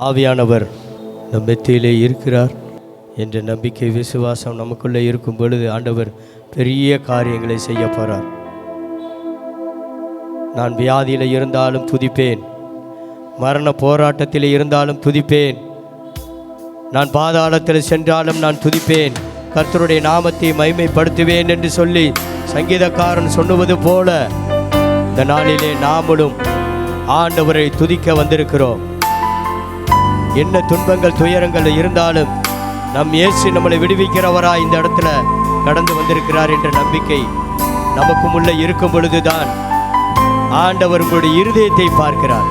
ஆவியானவர் நம் மத்தியிலே இருக்கிறார் என்ற நம்பிக்கை விசுவாசம் நமக்குள்ளே இருக்கும் பொழுது ஆண்டவர் பெரிய காரியங்களை செய்ய போகிறார். நான் வியாதியில் இருந்தாலும் துதிப்பேன், மரண போராட்டத்தில் இருந்தாலும் துதிப்பேன், நான் பாதாளத்தில் சென்றாலும் நான் துதிப்பேன், கர்த்தருடைய நாமத்தை மகிமைப்படுத்துவேன் என்று சொல்லி சங்கீதக்காரன் சொன்னுவது போல இந்த நாளிலே நாமளும் ஆண்டவரை துதிக்க வந்திருக்கிறோம். என்ன துன்பங்கள் துயரங்கள் இருந்தாலும் நம் இயேசு நம்மளை விடுவிக்கிறவராய் இந்த இடத்துல கடந்து வந்திருக்கிறார் என்ற நம்பிக்கை நமக்கும் உள்ள இருக்கும் பொழுதுதான் ஆண்டவர் உங்களுடைய இருதயத்தை பார்க்கிறார்.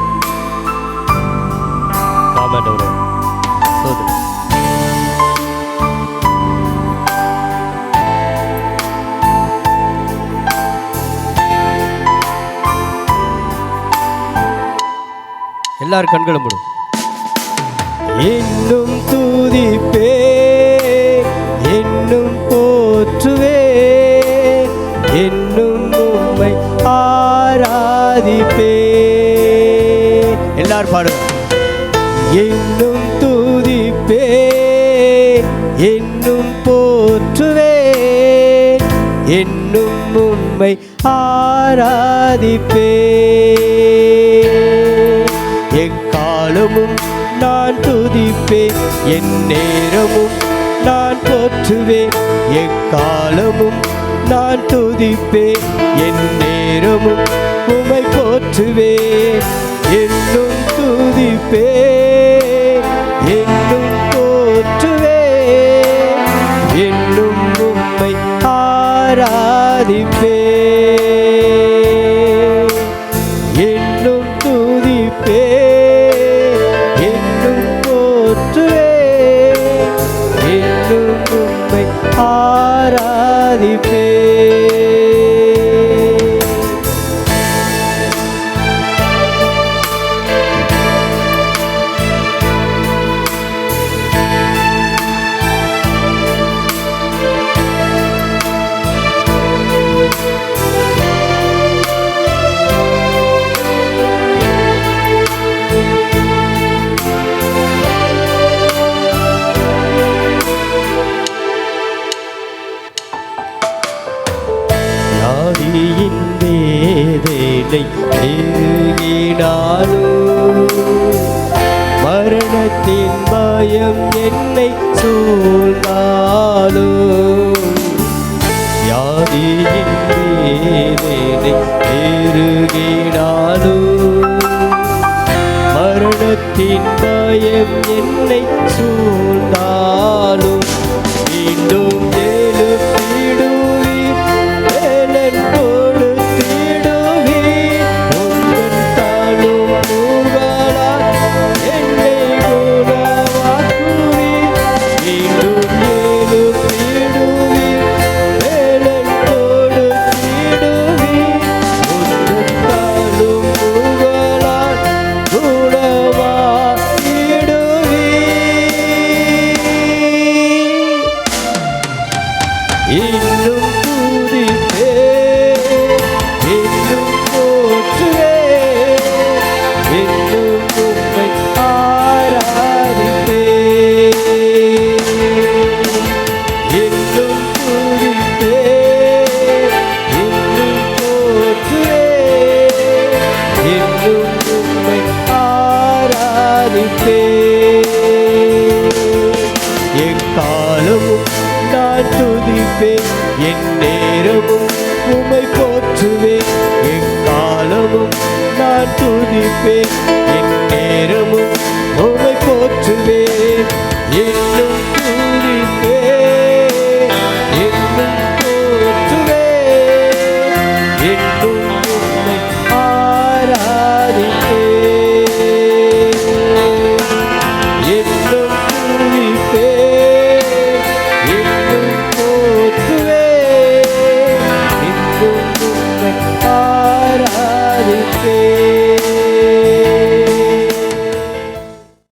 எல்லாரும் கண்களும் மூடும். இன்னும் துதிப்பே, இன்னும் போற்றுவே, இன்னும் உம்மை ஆராதிப்பே. எல்லாரும் பாடுங்க. இன்னும் துதிப்பே, இன்னும் போற்றுவே, இன்னும் உம்மை ஆராதிப்பே. எக்காலமும் நான் துதிப்பேன், என் நேரமும் நான் போற்றுவேன். எக்காலமும் நான் துதிப்பேன், என் நேரமும் உம்மை போற்றுவேன். என்னும் துதிப்பேன், என்னும் போற்றுவேன், என்னும் உம்மை ஆராதிப்பேன். என்னும் துதிப்பேன், ஆராதிப்பே. வேதனை நெருங்கினாலும், மரணத்தின் பயம் என்னை சூழ்ந்தாலும், வியாதியின் வேதனை நெருங்கினாலும், மரணத்தின் பயம் என்னை சூழ்ந்தாலும், மீண்டும் எக்காலமும் நான் துதிப்பேன், என் நேரமும் உம்மை போற்றுவேன். எக்காலமும் நான் துதிப்பேன்,